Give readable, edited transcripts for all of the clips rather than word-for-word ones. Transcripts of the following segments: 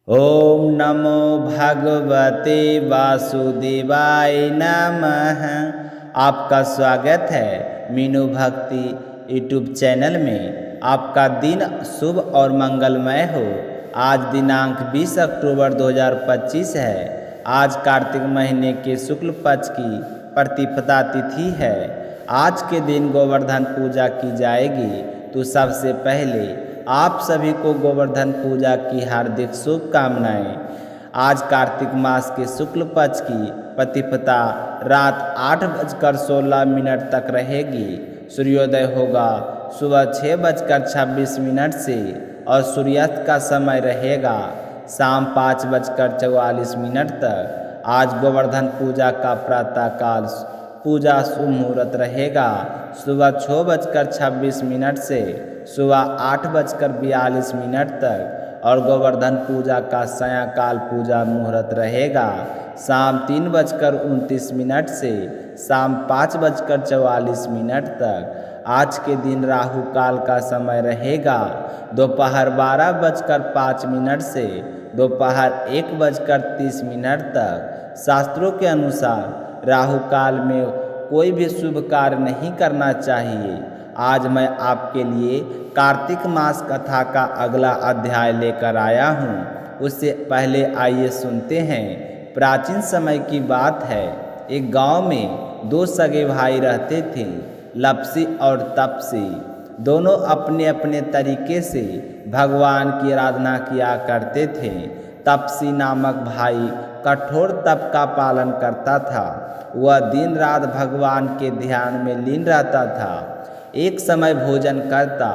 ओम नमो भगवते वासुदेवाय नमः। आपका स्वागत है मीनू भक्ति यूट्यूब चैनल में। आपका दिन शुभ और मंगलमय हो। आज दिनांक 20 अक्टूबर 2025 है। आज कार्तिक महीने के शुक्ल पक्ष की प्रतिपदा तिथि है। आज के दिन गोवर्धन पूजा की जाएगी। तो सबसे पहले आप सभी को गोवर्धन पूजा की हार्दिक शुभकामनाएं। आज कार्तिक मास के शुक्ल पक्ष की प्रतिपदा रात 8:16 तक रहेगी। सूर्योदय होगा सुबह 6:26 से और सूर्यास्त का समय रहेगा शाम 5:44 तक। आज गोवर्धन पूजा का प्रातःकाल पूजा शुभ मुहूर्त रहेगा सुबह 6:26 से सुबह 8:42 तक और गोवर्धन पूजा का सायंकाल पूजा मुहूर्त रहेगा शाम 3:29 से शाम 5:44 तक। आज के दिन राहु काल का समय रहेगा दोपहर 12:05 से दोपहर 1:30 तक। शास्त्रों के अनुसार राहु काल में कोई भी शुभ कार्य नहीं करना चाहिए। आज मैं आपके लिए कार्तिक मास कथा का अगला अध्याय लेकर आया हूँ। उससे पहले आइए सुनते हैं। प्राचीन समय की बात है। एक गांव में दो सगे भाई रहते थे, लपसी और तपसी। दोनों अपने अपने तरीके से भगवान की आराधना किया करते थे। तपसी नामक भाई कठोर तप का पालन करता था। वह दिन रात भगवान के ध्यान में लीन रहता था। एक समय भोजन करता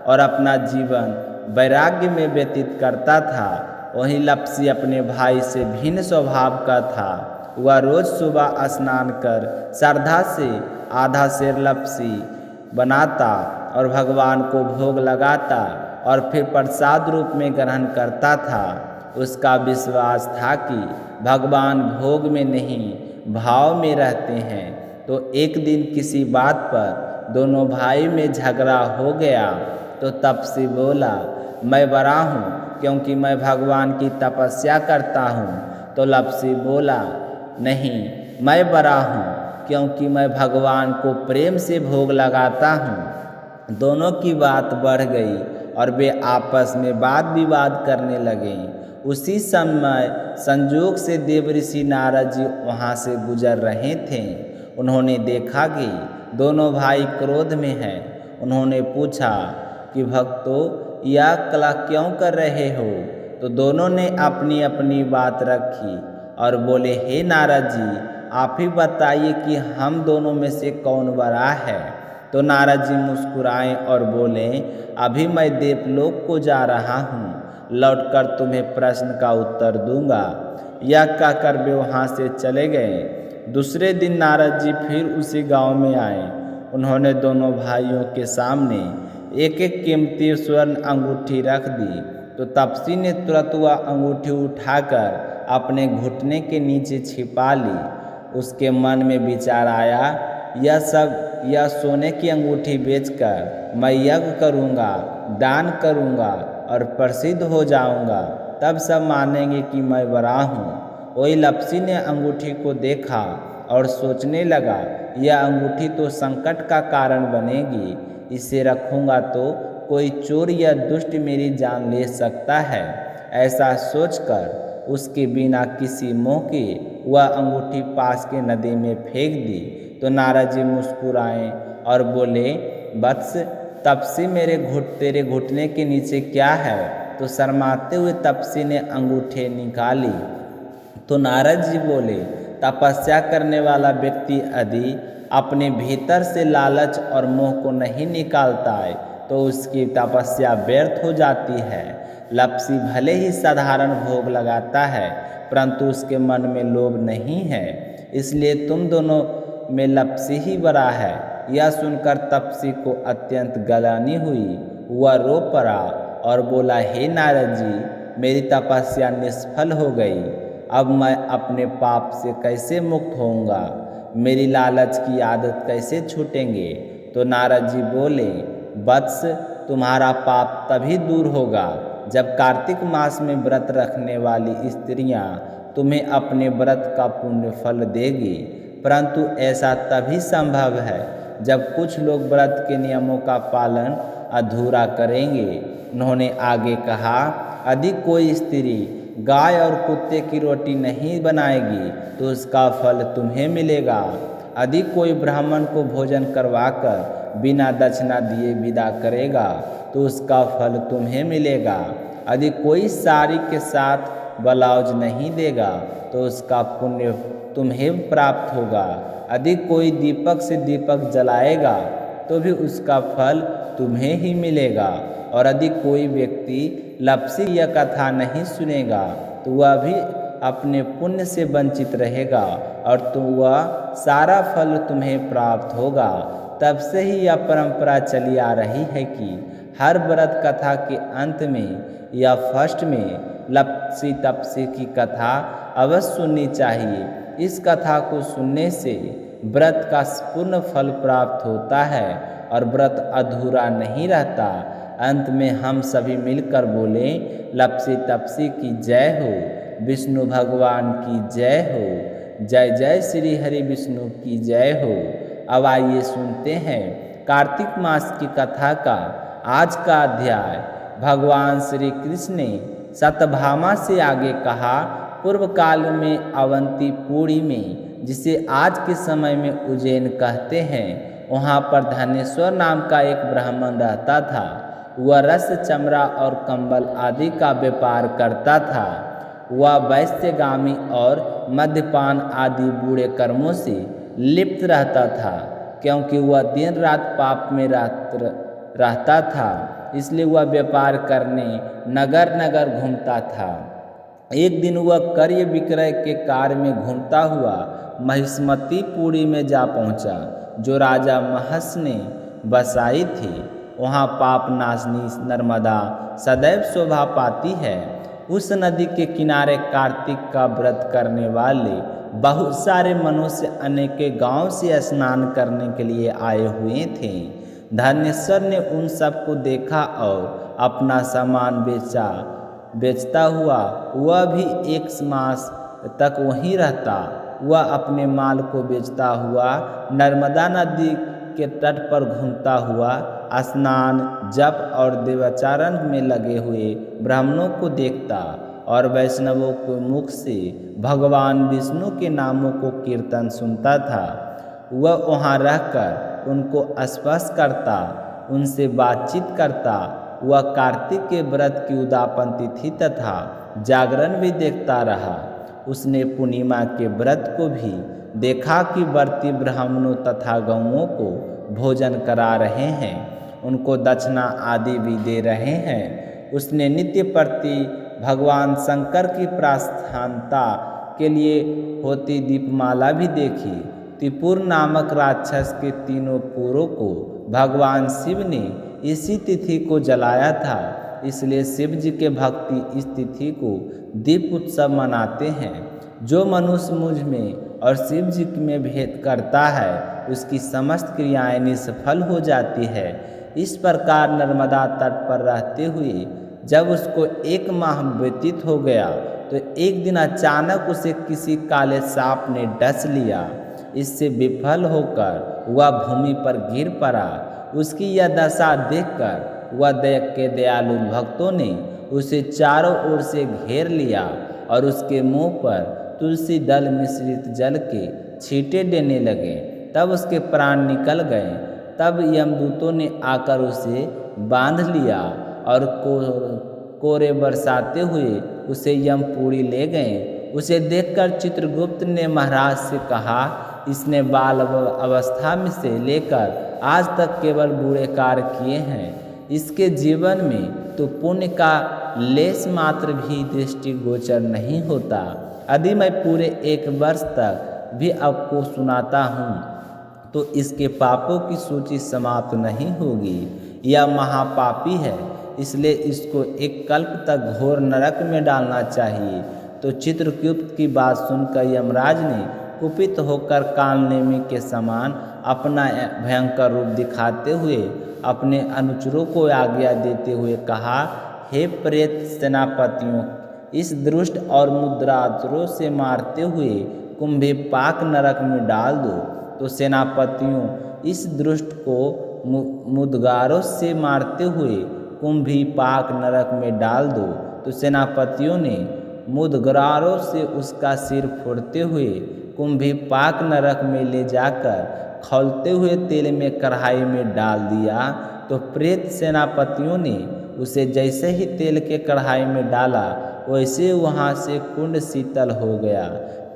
और अपना जीवन वैराग्य में व्यतीत करता था। वहीं लपसी अपने भाई से भिन्न स्वभाव का था। वह रोज सुबह स्नान कर श्रद्धा से आधा सेर लपसी बनाता और भगवान को भोग लगाता और फिर प्रसाद रूप में ग्रहण करता था। उसका विश्वास था कि भगवान भोग में नहीं भाव में रहते हैं। तो एक दिन किसी बात पर दोनों भाई में झगड़ा हो गया। तो तपसी बोला, मैं बड़ा हूँ क्योंकि मैं भगवान की तपस्या करता हूँ। तो लपसी बोला, नहीं, मैं बड़ा हूँ क्योंकि मैं भगवान को प्रेम से भोग लगाता हूँ। दोनों की बात बढ़ गई और वे आपस में वाद विवाद करने लगे। उसी समय संयोग से देवऋषि नारद जी वहाँ से गुजर रहे थे। उन्होंने देखा कि दोनों भाई क्रोध में हैं। उन्होंने पूछा कि भक्तों, यह कला क्यों कर रहे हो? तो दोनों ने अपनी अपनी बात रखी और बोले, हे नारद जी, आप ही बताइए कि हम दोनों में से कौन बड़ा है? तो नारद जी मुस्कुराए और बोले, अभी मैं देवलोक को जा रहा हूँ, लौटकर तुम्हें प्रश्न का उत्तर दूंगा। यह कहकर वे वहाँ से चले गए। दूसरे दिन नारद जी फिर उसी गांव में आए। उन्होंने दोनों भाइयों के सामने एक एक कीमती स्वर्ण अंगूठी रख दी। तो तपसी ने तुरंत वह अंगूठी उठाकर अपने घुटने के नीचे छिपा ली। उसके मन में विचार आया, यह सोने की अंगूठी बेचकर मैं यज्ञ करूँगा, दान करूँगा और प्रसिद्ध हो जाऊँगा। तब सब मानेंगे कि मैं बड़ा हूँ। वही लपसी ने अंगूठी को देखा और सोचने लगा, यह अंगूठी तो संकट का कारण बनेगी। इसे रखूँगा तो कोई चोर या दुष्ट मेरी जान ले सकता है। ऐसा सोचकर उसके बिना किसी मोह के वह अंगूठी पास के नदी में फेंक दी। तो नारद जी मुस्कुराए और बोले, वत्स तपसी, तेरे घुटने के नीचे क्या है? तो शर्माते हुए तपसी ने अंगूठी निकाली। तो नारद जी बोले, तपस्या करने वाला व्यक्ति यदि अपने भीतर से लालच और मोह को नहीं निकालता है तो उसकी तपस्या व्यर्थ हो जाती है। लपसी भले ही साधारण भोग लगाता है परंतु उसके मन में लोभ नहीं है, इसलिए तुम दोनों में लपसी ही बड़ा है। यह सुनकर तपसी को अत्यंत ग्लानि हुई। वह रो पड़ा और बोला, हे नारद जी, मेरी तपस्या निष्फल हो गई। अब मैं अपने पाप से कैसे मुक्त होऊंगा? मेरी लालच की आदत कैसे छूटेंगे? तो नारद जी बोले, वत्स, तुम्हारा पाप तभी दूर होगा जब कार्तिक मास में व्रत रखने वाली स्त्रियां तुम्हें अपने व्रत का पुण्य फल देगी, परंतु ऐसा तभी संभव है जब कुछ लोग व्रत के नियमों का पालन अधूरा करेंगे। उन्होंने आगे कहा, यदि कोई स्त्री गाय और कुत्ते की रोटी नहीं बनाएगी तो उसका फल तुम्हें मिलेगा। यदि कोई ब्राह्मण को भोजन करवाकर बिना दक्षिणा दिए विदा करेगा तो उसका फल तुम्हें मिलेगा। यदि कोई साड़ी के साथ ब्लाउज नहीं देगा तो उसका पुण्य तुम्हें प्राप्त होगा। यदि कोई दीपक से दीपक जलाएगा तो भी उसका फल तुम्हें ही मिलेगा। और यदि कोई व्यक्ति लपसी या कथा नहीं सुनेगा तो वह भी अपने पुण्य से वंचित रहेगा और तो वह सारा फल तुम्हें प्राप्त होगा। तब से ही यह परंपरा चली आ रही है कि हर व्रत कथा के अंत में या फर्स्ट में लपसी तपसी की कथा अवश्य सुननी चाहिए। इस कथा को सुनने से व्रत का पूर्ण फल प्राप्त होता है और व्रत अधूरा नहीं रहता। अंत में हम सभी मिलकर बोलें, लपसी तपसी की जय हो, विष्णु भगवान की जय हो, जय जय श्री हरि विष्णु की जय हो। अब आइए सुनते हैं कार्तिक मास की कथा का आज का अध्याय। भगवान श्री कृष्ण ने सत्यभामा से आगे कहा, पूर्व काल में अवंतीपुरी में, जिसे आज के समय में उज्जैन कहते हैं, वहाँ पर धनेश्वर नाम का एक ब्राह्मण रहता था। वह रस, चमड़ा और कंबल आदि का व्यापार करता था। वह वैश्यगामी और मद्यपान आदि बुरे कर्मों से लिप्त रहता था, क्योंकि वह दिन रात पाप में रहता था। इसलिए वह व्यापार करने नगर नगर घूमता था। एक दिन वह क्रय विक्रय के कार्य में घूमता हुआ महिष्मतीपुरी में जा पहुंचा, जो राजा महस ने बसाई थी। वहाँ पाप नाशनी नर्मदा सदैव शोभा पाती है। उस नदी के किनारे कार्तिक का व्रत करने वाले बहुत सारे मनुष्य अनेक गांव से स्नान करने के लिए आए हुए थे। धनेश्वर ने उन सबको देखा और अपना सामान बेचता हुआ वह भी एक मास तक वहीं रहता। वह अपने माल को बेचता हुआ नर्मदा नदी के तट पर घूमता हुआ स्नान, जप और देवाचरण में लगे हुए ब्राह्मणों को देखता और वैष्णवों के मुख से भगवान विष्णु के नामों को कीर्तन सुनता था। वह वहाँ रहकर उनको स्पर्श करता, उनसे बातचीत करता। वह कार्तिक के व्रत की उद्यापन तिथि तथा जागरण भी देखता रहा। उसने पूर्णिमा के व्रत को भी देखा कि व्रती ब्राह्मणों तथा गौओं को भोजन करा रहे हैं, उनको दक्षिणा आदि भी दे रहे हैं। उसने नित्य प्रति भगवान शंकर की प्रार्थना के लिए होती दीपमाला भी देखी। त्रिपुर नामक राक्षस के तीनों पुरों को भगवान शिव ने इसी तिथि को जलाया था। इसलिए शिव जी के भक्ति इस तिथि को दीप उत्सव मनाते हैं। जो मनुष्य मुझ में और शिव जी में भेद करता है, उसकी समस्त क्रियाएं निष्फल हो जाती है। इस प्रकार नर्मदा तट पर रहते हुए जब उसको 1 माह व्यतीत हो गया तो एक दिन अचानक उसे किसी काले सांप ने डस लिया। इससे विफल होकर वह भूमि पर गिर पड़ा। उसकी यह दशा देखकर वह दयालु भक्तों ने उसे चारों ओर से घेर लिया और उसके मुंह पर तुलसी दल मिश्रित जल के छींटे देने लगे। तब उसके प्राण निकल गए। तब यमदूतों ने आकर उसे बांध लिया और कोरे बरसाते हुए उसे यमपुरी ले गए। उसे देखकर चित्रगुप्त ने महाराज से कहा, इसने बाल अवस्था में से लेकर आज तक केवल बुरे कार्य किए हैं। इसके जीवन में तो पुण्य का लेश मात्र भी दृष्टिगोचर नहीं होता। यदि मैं पूरे 1 वर्ष तक भी आपको सुनाता हूँ तो इसके पापों की सूची समाप्त नहीं होगी। यह महापापी है, इसलिए इसको 1 कल्प तक घोर नरक में डालना चाहिए। तो चित्रगुप्त की बात सुनकर यमराज ने कुपित होकर कालनेमी के समान अपना भयंकर रूप दिखाते हुए अपने अनुचरों को आज्ञा देते हुए कहा, हे प्रेत सेनापतियों, इस दुष्ट और मुद्रासुरों से मारते हुए कुंभीपाक नरक में डाल दो। तो सेनापतियों, इस दुष्ट को मुद्गारों से मारते हुए कुंभीपाक नरक में डाल दो। तो सेनापतियों ने मुद्गरारों से उसका सिर फोड़ते हुए कुंभीपाक नरक में ले जाकर खौलते हुए तेल में कढ़ाई में डाल दिया। तो प्रेत सेनापतियों ने उसे जैसे ही तेल के कढ़ाई में डाला वैसे वहाँ से कुंड शीतल हो गया।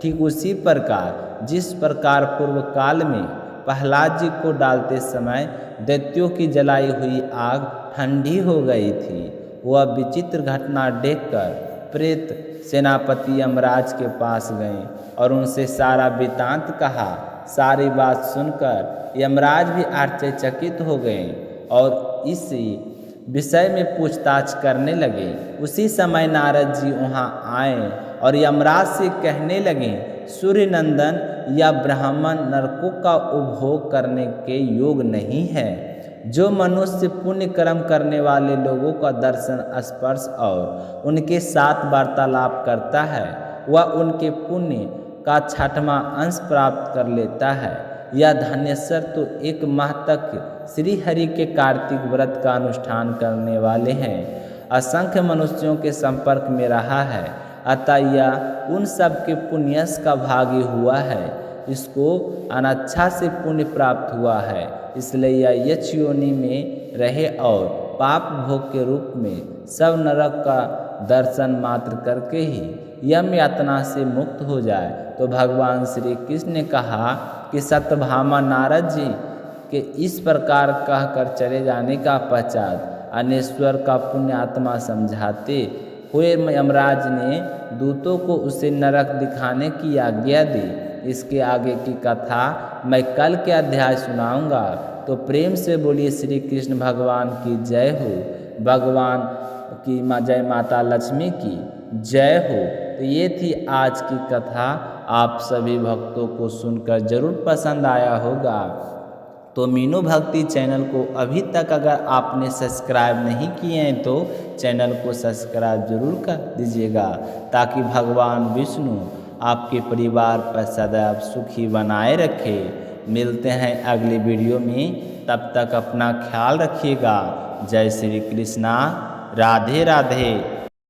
ठीक उसी प्रकार जिस प्रकार पूर्व काल में प्रहलाद जी को डालते समय दैत्यों की जलाई हुई आग ठंडी हो गई थी, वह विचित्र घटना देखकर प्रेत सेनापति यमराज के पास गए और उनसे सारा वृत्तांत कहा। सारी बात सुनकर यमराज भी आश्चर्यचकित हो गए और इसी विषय में पूछताछ करने लगे। उसी समय नारद जी वहाँ आए और यमराज से कहने लगे, सूर्य नंदन, या ब्राह्मण नरकों का उपभोग करने के योग नहीं है। जो मनुष्य पुण्य कर्म करने वाले लोगों का दर्शन, स्पर्श और उनके साथ वार्तालाप करता है, वह उनके पुण्य का 6वां अंश प्राप्त कर लेता है। यह धनेश्वर तो 1 माह तक श्री हरि के कार्तिक व्रत का अनुष्ठान करने वाले हैं, असंख्य मनुष्यों के संपर्क में रहा है, अतः यह उन सब के पुण्यस का भागी हुआ है। इसको अनच्छा से पुण्य प्राप्त हुआ है, इसलिए यह यक्ष योनि में रहे और पाप भोग के रूप में सब नरक का दर्शन मात्र करके ही यम यातना से मुक्त हो जाए। तो भगवान श्री कृष्ण ने कहा कि सत्यभामा नारद जी के इस प्रकार कहकर चले जाने का पश्चात अनेश्वर का पुण्य आत्मा समझाते हुए यमराज ने दूतों को उसे नरक दिखाने की आज्ञा दी। इसके आगे की कथा मैं कल के अध्याय सुनाऊंगा। तो प्रेम से बोलिए श्री कृष्ण भगवान की जय हो, भगवान की जय, माता लक्ष्मी की जय हो। तो ये थी आज की कथा। आप सभी भक्तों को सुनकर जरूर पसंद आया होगा। तो मीनू भक्ति चैनल को अभी तक अगर आपने सब्सक्राइब नहीं किए हैं तो चैनल को सब्सक्राइब जरूर कर दीजिएगा, ताकि भगवान विष्णु आपके परिवार पर सदैव सुखी बनाए रखे। मिलते हैं अगली वीडियो में, तब तक अपना ख्याल रखिएगा। जय श्री कृष्णा, राधे राधे।